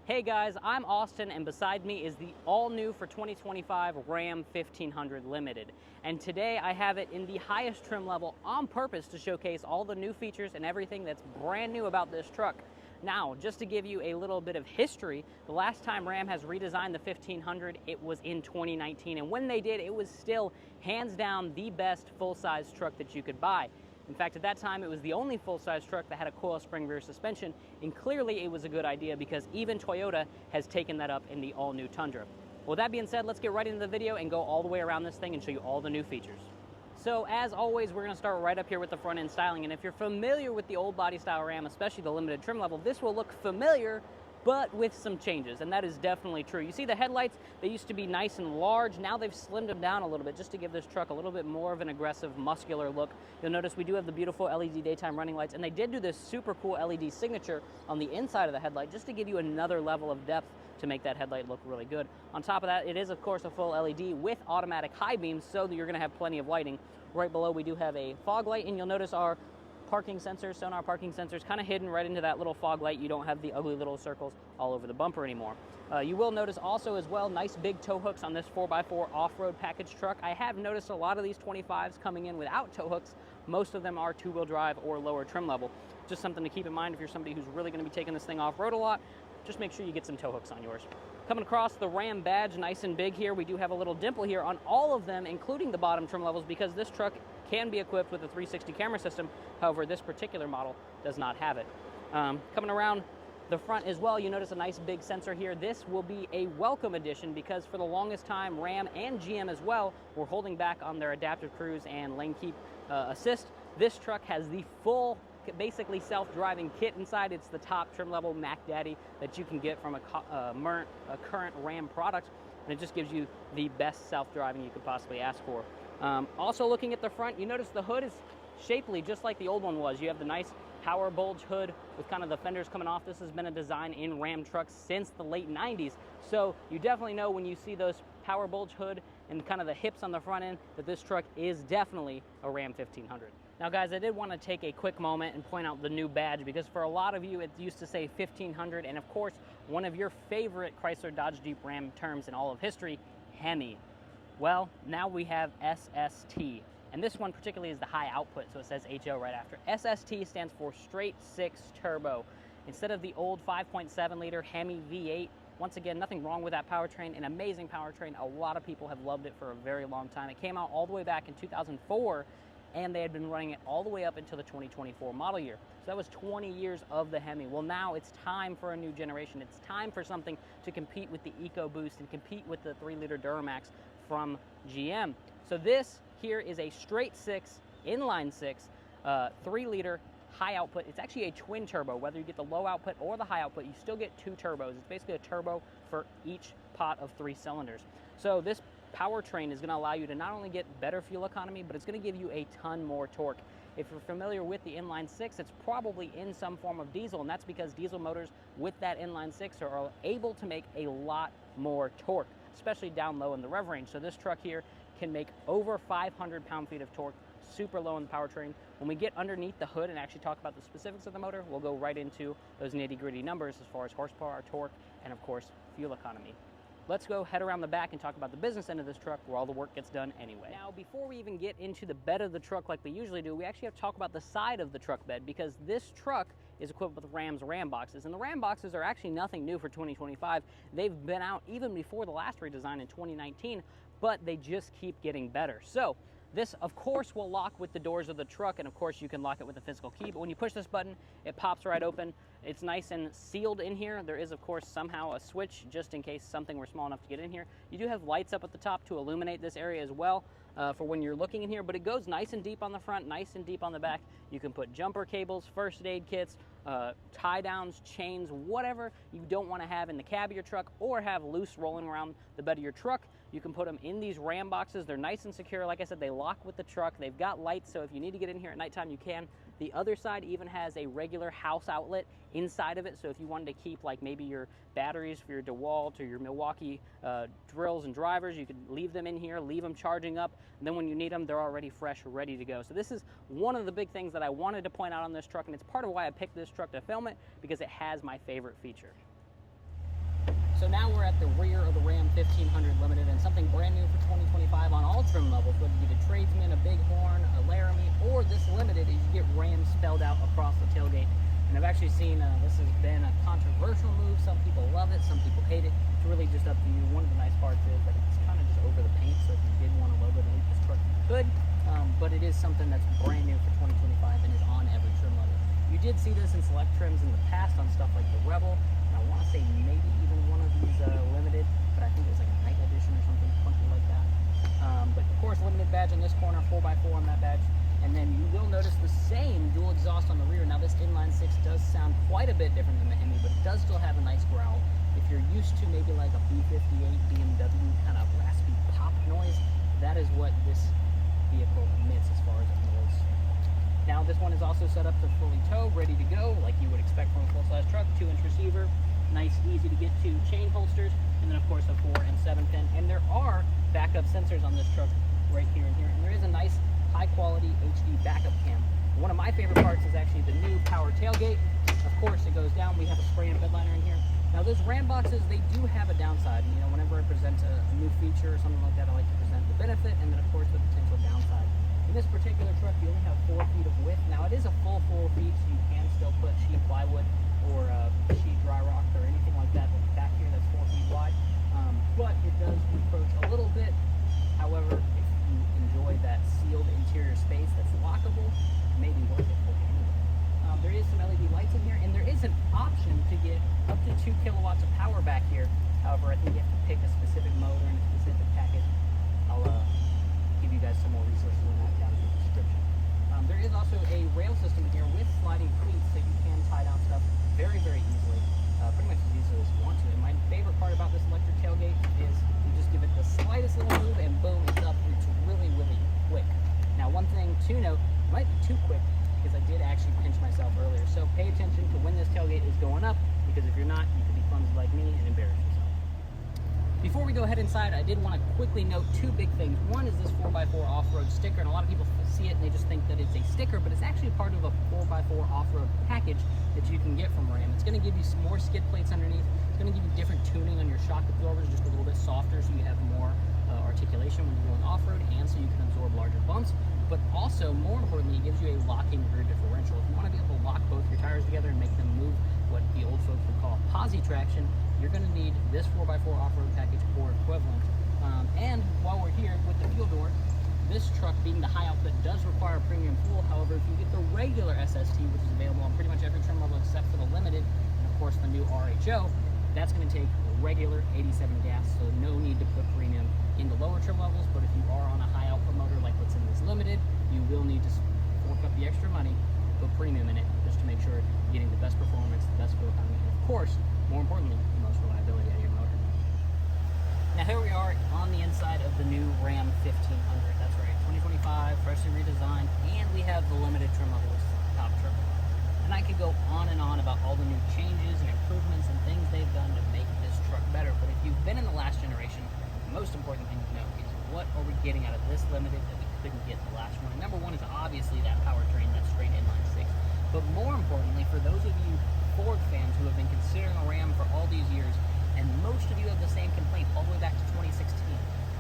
Hey guys, I'm Austin, and beside me is the all-new for 2025 Ram 1500 Limited. And today I have it in the highest trim level on purpose to showcase all the new features and everything that's brand new about this truck. Now, just to give you a little bit of history, the last time Ram has redesigned the 1500, it was in 2019. And when they did, it was still hands down the best full-size truck that you could buy. In fact, at that time, it was the only full-size truck that had a coil spring rear suspension, and clearly it was a good idea because even Toyota has taken that up in the all-new Tundra. Well, with that being said, let's get right into the video and go all the way around this thing and show you all the new features. So, as always, we're going to start right up here with the front-end styling, and if you're familiar with the old body style Ram, especially the limited trim level, this will look familiar, but with some changes, and that is definitely true. You see the headlights, they used to be nice and large. Now they've slimmed them down a little bit just to give this truck a little bit more of an aggressive, muscular look. You'll notice we do have the beautiful LED daytime running lights, and they did do this super cool LED signature on the inside of the headlight just to give you another level of depth to make that headlight look really good. On top of that, it is, of course, a full LED with automatic high beams, so that you're going to have plenty of lighting. Right below, we do have a fog light, and you'll notice our parking sensors, sonar parking sensors, kind of hidden right into that little fog light. You don't have the ugly little circles all over the bumper anymore. You will notice also as well, nice big tow hooks on this 4x4 off-road package truck. I have noticed a lot of these 25s coming in without tow hooks. Most of them are two-wheel drive or lower trim level. Just something to keep in mind if you're somebody who's really going to be taking this thing off-road a lot. Just make sure you get some tow hooks on yours. Coming across the Ram badge, nice and big here. We do have a little dimple here on all of them, including the bottom trim levels, because this truck can be equipped with a 360 camera system. However, this particular model does not have it. Coming around the front as well, you notice a nice big sensor here. This will be a welcome addition because for the longest time, Ram and GM as well were holding back on their adaptive cruise and lane keep assist. This truck has the full, basically self-driving kit inside. It's the top trim level Mac Daddy that you can get from a current Ram product, and it just gives you the best self-driving you could possibly ask for. Also looking at the front, you notice the hood is shapely just like the old one was. You have the nice power bulge hood with kind of the fenders coming off. This has been a design in Ram trucks since the late 90s, so you definitely know when you see those power bulge hood and kind of the hips on the front end that this truck is definitely a Ram 1500. Now guys, I did want to take a quick moment and point out the new badge because for a lot of you it used to say 1500, and of course one of your favorite Chrysler Dodge Jeep Ram terms in all of history, Hemi. Well, now we have SST, and this one particularly is the high output, so it says HO right after. SST stands for straight six turbo. Instead of the old 5.7 liter Hemi V8, once again, nothing wrong with that powertrain, an amazing powertrain. A lot of people have loved it for a very long time. It came out all the way back in 2004, and they had been running it all the way up until the 2024 model year. So that was 20 years of the Hemi. Well, now it's time for a new generation. It's time for something to compete with the EcoBoost and compete with the 3-liter Duramax from GM. So this here is a straight six, inline six, 3-liter high output. It's actually a twin turbo. Whether you get the low output or the high output, you still get two turbos. It's basically a turbo for each pot of 3 cylinders. So this powertrain is going to allow you to not only get better fuel economy, but it's going to give you a ton more torque. If you're familiar with the inline six, it's probably in some form of diesel, and that's because diesel motors with that inline six are able to make a lot more torque, especially down low in the rev range. So this truck here can make over 500 pound-feet of torque, super low in the powertrain. When we get underneath the hood and actually talk about the specifics of the motor, we'll go right into those nitty-gritty numbers as far as horsepower, torque, and of course, fuel economy. Let's go head around the back and talk about the business end of this truck where all the work gets done anyway. Now, before we even get into the bed of the truck like we usually do, we actually have to talk about the side of the truck bed because this truck is equipped with Ram's Ram boxes, and the Ram boxes are actually nothing new for 2025. They've been out even before the last redesign in 2019, but they just keep getting better. So this, of course, will lock with the doors of the truck, and of course you can lock it with a physical key, but when you push this button, it pops right open. It's nice and sealed in here. There is, of course, somehow a switch just in case something were small enough to get in here. You do have lights up at the top to illuminate this area as well for when you're looking in here, but it goes nice and deep on the front, nice and deep on the back. You can put jumper cables, first aid kits, tie downs, chains, whatever you don't want to have in the cab of your truck or have loose rolling around the bed of your truck. You can put them in these Ram boxes. They're nice and secure. Like I said, they lock with the truck. They've got lights, so if you need to get in here at nighttime, you can. The other side even has a regular house outlet inside of it, so if you wanted to keep like maybe your batteries for your DeWalt or your Milwaukee drills and drivers, you could leave them in here, leave them charging up, and then when you need them, they're already fresh, ready to go. So this is one of the big things that I wanted to point out on this truck, and it's part of why I picked this truck to film it, because it has my favorite feature. So now we're at the rear of the Ram 1500 Limited, and something brand new for 2025 on all trim levels, whether you get a Tradesman, a Bighorn, a Laramie, or this Limited, is you get Ram spelled out across the tailgate. And I've actually seen this has been a controversial move. Some people love it, some people hate it. It's really just up to you. One of the nice parts is that it's kind of just over the paint, so if you did want a logo to leave this truck, you could. But it is something that's brand new for 2025 and is on every trim level. You did see this in select trims in the past on stuff like the Rebel, and I want to say maybe even one of these Limited, but I think it was like a night edition or something funky like that. But of course, Limited badge in this corner, 4x4 on that badge. And then you will notice the same dual exhaust on the rear. Now this inline six does sound quite a bit different than the Hemi, but it does still have a nice growl. If you're used to maybe like a B58 BMW kind of raspy pop noise, that is what this vehicle emits as far as a noise. Now this one is also set up to fully tow, ready to go, like you would expect from a full-size truck. 2-inch receiver, nice, easy to get to chain holsters, and then of course a 4 and 7 pin. And there are backup sensors on this truck right here and here, and there is a nice high-quality HD backup cam. One of my favorite parts is actually the new power tailgate. Of course, it goes down. We have a spray-in bed liner in here. Now, those Ram boxes, they do have a downside. You know, whenever I present a new feature or something like that, I like to present the benefit and then, of course, the potential downside. In this particular truck, you only have 4 feet of width. Now, it is a full 4 feet, so you can still put sheet plywood or sheet dry rock or anything like that back here that's 4 feet wide. But it does encroach a little bit. However, if you enjoy that sealed interior space that's lockable, maybe worth it for you. There is some LED lights in here, and there is an option to get up to 2 kilowatts of power back here. However, I think you have to pick a specific motor and a specific package. I'll give you guys some more resources on that down in the description. There is also a rail system here with sliding cleats, so you can tie down stuff very, very easily, pretty much as easily as you want to. And my favorite part about this electric tailgate is you just give it the slightest little move, and boom, it's up. It's really, really quick. Now, one thing to note, it might be too quick, because I did actually pinch myself earlier. So pay attention to when this tailgate is going up, because if you're not, you could be clumsy like me and embarrass yourself. Before we go ahead inside, I did want to quickly note 2 big things. One is this 4x4 off-road sticker, and a lot of people see it and they just think that it's a sticker, but it's actually part of a 4x4 off-road package that you can get from Ram. It's going to give you some more skid plates underneath. It's going to give you different tuning on your shock absorbers, just a little bit softer, so you have more articulation when you're going off-road, and so you can absorb larger bumps. But also, more importantly, it gives you a locking rear differential. If you want to be able to lock both your tires together and make them move what the old folks would call posi traction, you're going to need this 4x4 off-road package or equivalent. And while we're here with the fuel door, this truck being the high output does require premium fuel. However, if you get the regular SST, which is available on pretty much every trim level except for the Limited, and of course the new RHO, that's going to take regular 87 gas, so no need to put premium in the lower trim levels. But if you are on a high output motor like what's in this Limited, you will need to fork up the extra money, put premium in it, just to make sure you're getting the best performance, the best fuel economy, and of course, more importantly, the most reliability out of your motor. Now here we are on the inside of the new Ram 1500. That's right, 2025, freshly redesigned, and we have the Limited trim level, which is the top trim level. And I could go on and on about all the new changes and improvements and things they've done to make this truck better. But if you've been in the last generation, the most important thing to know is what are we getting out of this Limited that we couldn't get in the last one. And number one is obviously that powertrain, that straight inline six. But more importantly, for those of you Ford fans who have been considering a Ram for all these years, and most of you have the same complaint all the way back to 2016,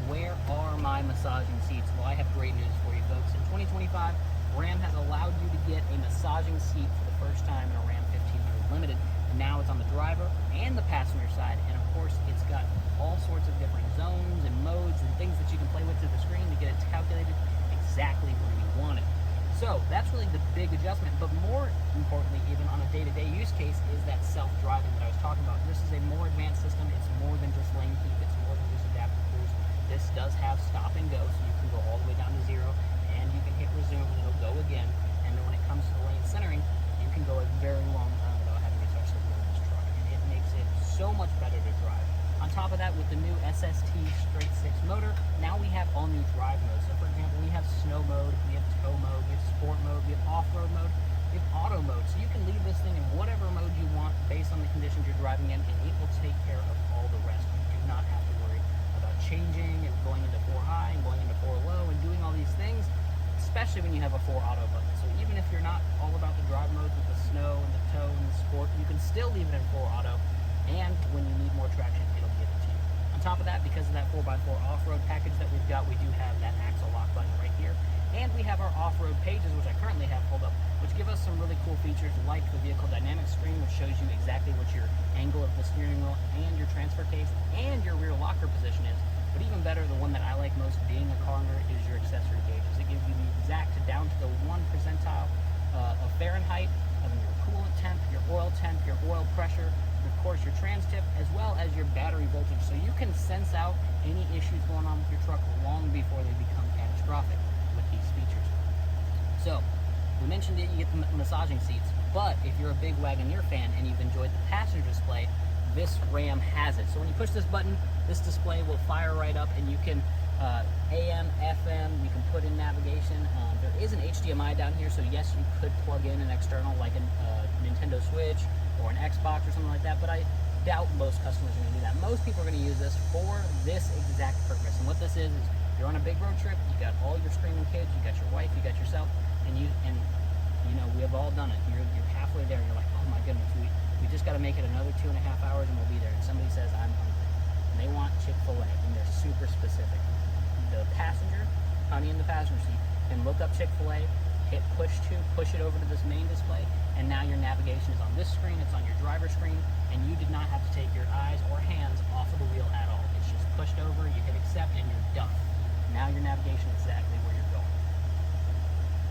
where are my massaging seats? Well, I have great news for you folks. In 2025, Ram has allowed you to get a massaging seat for the first time in a Ram 1500 Limited. And now it's on the driver and the passenger side, and of course it's got all sorts of different zones and modes and things that you can play with through the screen to get it calculated exactly where you want it. So that's really the big adjustment, but more importantly, even on a day-to-day use case, is that self-driving that I was talking about. This is a more advanced system. It's more than just lane keep. It's more than just adaptive cruise. This does have stop and go, so you can go all the way down to 0, and you can hit resume and it'll go again. And then when it comes to the lane centering, you can go a very long time without having to touch the wheel of this truck, and it makes it so much better to drive. On top of that, with the new SST straight 6 motor, now we have all new drive modes. So for example, we have snow mode, we have tow mode, we have sport mode, we have off-road mode, we have auto mode. So you can leave this thing in whatever mode you want based on the conditions you're driving in, and it will take care of all the rest. You do not have to worry about changing and going into 4 high and going into 4 low and doing all these things, especially when you have a 4 auto button. So even if you're not all about the drive modes with the snow and the tow and the sport, you can still leave it in 4 auto, and when you need more traction, top of that, because of that 4x4 off-road package that we've got, we do have that axle lock button right here. And we have our off-road pages, which I currently have pulled up, which give us some really cool features like the vehicle dynamics screen, which shows you exactly what your angle of the steering wheel and your transfer case and your rear locker position is. But even better, the one that I like most being a car owner is your accessory gauges. It gives you the exact down to the 1 percentile of Fahrenheit of your coolant temp, your oil temp, your oil pressure, of course your trans tip, as well as your battery voltage. So you can sense out any issues going on with your truck long before they become catastrophic with these features. So we mentioned that you get the massaging seats, but if you're a big Wagoneer fan and you've enjoyed the passenger display, this Ram has it. So when you push this button, this display will fire right up, and you can AM, FM, you can put in navigation. There is an HDMI down here, so yes, you could plug in an external like a Nintendo Switch or an Xbox or something like that, but I doubt most customers are going to do that. Most people are going to use this for this exact purpose. And what this is you're on a big road trip, you got all your screaming kids, you got your wife, you got yourself, and you know, we have all done it. You're halfway there, you're like, oh my goodness, we just got to make it another 2.5 hours and we'll be there. And somebody says, I'm hungry. And they want Chick-fil-A, and they're super specific. The passenger, honey in the passenger seat, can look up Chick-fil-A, hit push it over to this main display, and now your navigation is on this screen, it's on your driver's screen, and you did not have to take your eyes or hands off of the wheel at all. It's just pushed over, you hit accept, and you're done. Now your navigation is exactly where you're going.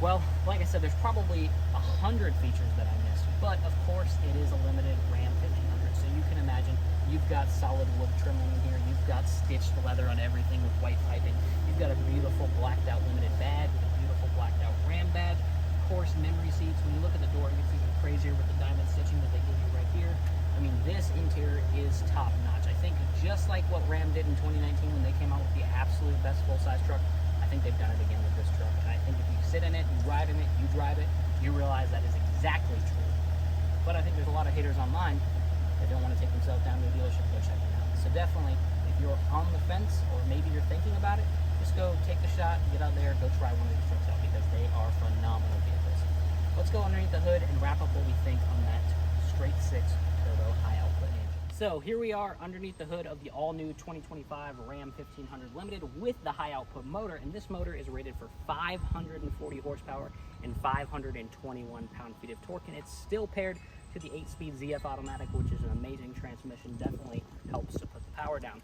Well, like I said, there's probably 100 features that I missed, but of course it is a limited Ram 1500, so you can imagine you've got solid wood trimming in here, you've got stitched leather on everything with white piping, you've got a beautiful blacked out limited badge with a beautiful blacked out Ram badge, of course memory seats. When you look at the door, it gets even crazier with the diamond stitching that they give you right here. I mean, this interior is top notch. I think just like what Ram did in 2019 when they came out with the absolute best full-size truck, I think they've done it again with this truck. And I think if you sit in it, you ride in it, you drive it, you realize that is exactly true. But I think there's a lot of haters online that don't want to take themselves down to a dealership to go check it out. So definitely, if you're on the fence or maybe you're thinking about it, just go take the shot, get out there, go try one of these trucks out because they are phenomenal vehicles. Let's go underneath the hood and wrap up what we think on that straight six turbo high output engine. So here we are underneath the hood of the all-new 2025 Ram 1500 Limited with the high output motor, and this motor is rated for 540 horsepower and 521 pound-feet of torque, and it's still paired to the 8-speed ZF automatic, which is an amazing transmission, definitely helps to put the power down.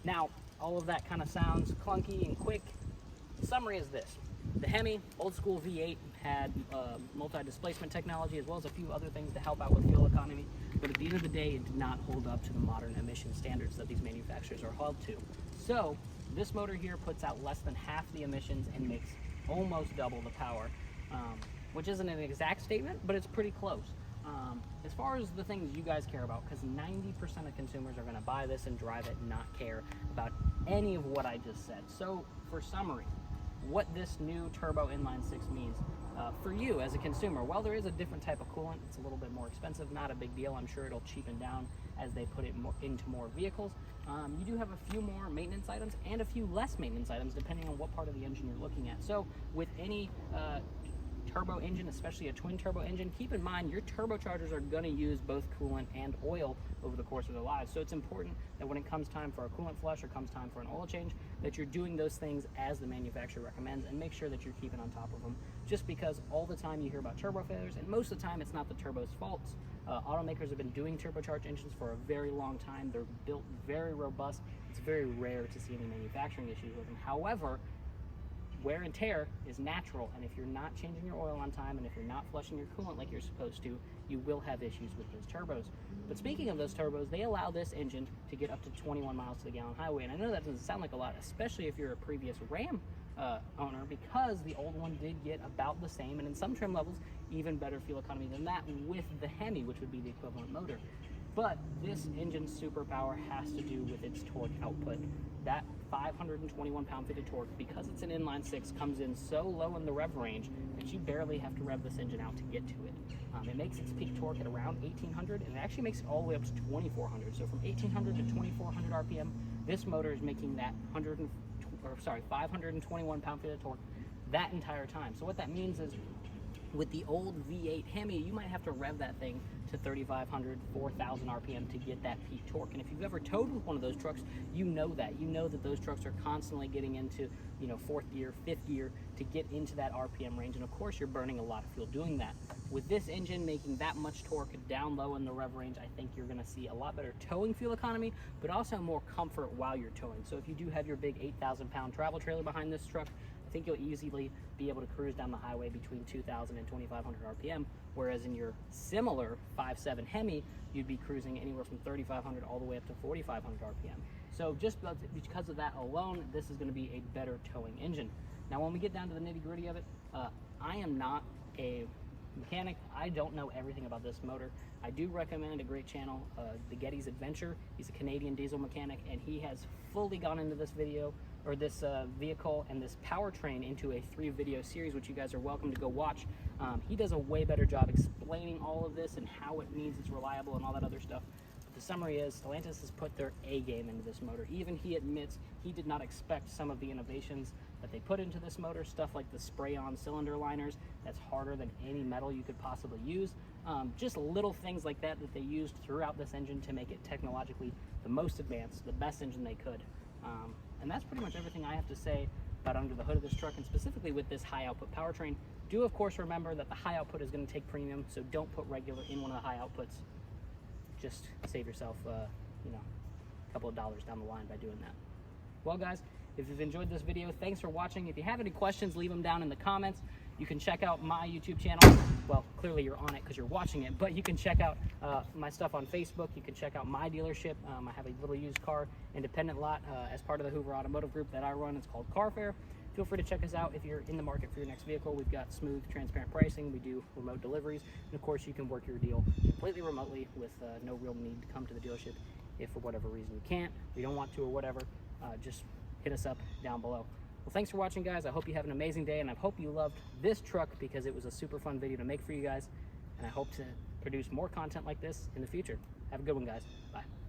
Now, all of that kind of sounds clunky and quick. The summary is this. The Hemi, old school V8, had multi-displacement technology as well as a few other things to help out with fuel economy, but at the end of the day, it did not hold up to the modern emission standards that these manufacturers are held to. So, this motor here puts out less than half the emissions and makes almost double the power, which isn't an exact statement, but it's pretty close. As far as the things you guys care about, because 90% of consumers are going to buy this and drive it and not care about any of what I just said. So, for summary, what this new turbo inline six means for you as a consumer. Well, there is a different type of coolant. It's a little bit more expensive, not a big deal. I'm sure it'll cheapen down as they put it into more vehicles. You do have a few more maintenance items and a few less maintenance items depending on what part of the engine you're looking at. So with any turbo engine, especially a twin turbo engine, keep in mind your turbochargers are going to use both coolant and oil over the course of their lives. So it's important that when it comes time for a coolant flush or comes time for an oil change, that you're doing those things as the manufacturer recommends, and make sure that you're keeping on top of them, just because all the time you hear about turbo failures, and most of the time it's not the turbo's fault. Automakers have been doing turbocharged engines for a very long time. They're built very robust. It's very rare to see any manufacturing issues with them. However, wear and tear is natural, and if you're not changing your oil on time and if you're not flushing your coolant like you're supposed to, you will have issues with those turbos. But speaking of those turbos, they allow this engine to get up to 21 miles to the gallon highway, and I know that doesn't sound like a lot, especially if you're a previous Ram owner, because the old one did get about the same, and in some trim levels, even better fuel economy than that with the Hemi, which would be the equivalent motor. But this engine's superpower has to do with its torque output. That 521 pound-feet of torque, because it's an inline six, comes in so low in the rev range that you barely have to rev this engine out to get to it. It makes its peak torque at around 1800, and it actually makes it all the way up to 2400. So from 1800 to 2400 RPM, this motor is making that 521 pound-feet of torque that entire time. So what that means is With the old V8 Hemi, you might have to rev that thing to 3,500, 4,000 RPM to get that peak torque. And if you've ever towed with one of those trucks, you know that. You know that those trucks are constantly getting into, you know, 4th gear, 5th gear to get into that RPM range. And of course, you're burning a lot of fuel doing that. With this engine making that much torque down low in the rev range, I think you're gonna see a lot better towing fuel economy, but also more comfort while you're towing. So if you do have your big 8,000-pound travel trailer behind this truck, I think you'll easily be able to cruise down the highway between 2,000 and 2,500 RPM, whereas in your similar 5.7 Hemi, you'd be cruising anywhere from 3,500 all the way up to 4,500 RPM. So just because of that alone, this is going to be a better towing engine. Now, when we get down to the nitty-gritty of it, I am not a mechanic. I don't know everything about this motor. I do recommend a great channel, the Getty's Adventure. He's a Canadian diesel mechanic, and he has fully gone into this video, or this vehicle and this powertrain into a 3-video series, which you guys are welcome to go watch. He does a way better job explaining all of this and how it means it's reliable and all that other stuff. But the summary is, Stellantis has put their A game into this motor. Even he admits he did not expect some of the innovations that they put into this motor, stuff like the spray-on cylinder liners that's harder than any metal you could possibly use. Just little things like that that they used throughout this engine to make it technologically the most advanced, the best engine they could. And that's pretty much everything I have to say about under the hood of this truck, and specifically with this high output powertrain. Do of course remember that the high output is going to take premium, so don't put regular in one of the high outputs. Just save yourself, you know, a couple of dollars down the line by doing that. Well guys, if you've enjoyed this video, thanks for watching. If you have any questions, leave them down in the comments. You can check out my YouTube channel. Well, clearly you're on it because you're watching it, but you can check out my stuff on Facebook. You can check out my dealership. I have a little used car independent lot as part of the Hoover Automotive group that I run. It's called Car Fair. Feel free to check us out if you're in the market for your next vehicle. We've got smooth, transparent pricing. We do remote deliveries. And of course, you can work your deal completely remotely with no real need to come to the dealership if for whatever reason you can't, or you don't want to, or whatever. Just hit us up down below. Well, thanks for watching, guys. I hope you have an amazing day, and I hope you loved this truck because it was a super fun video to make for you guys, and I hope to produce more content like this in the future. Have a good one, guys. Bye.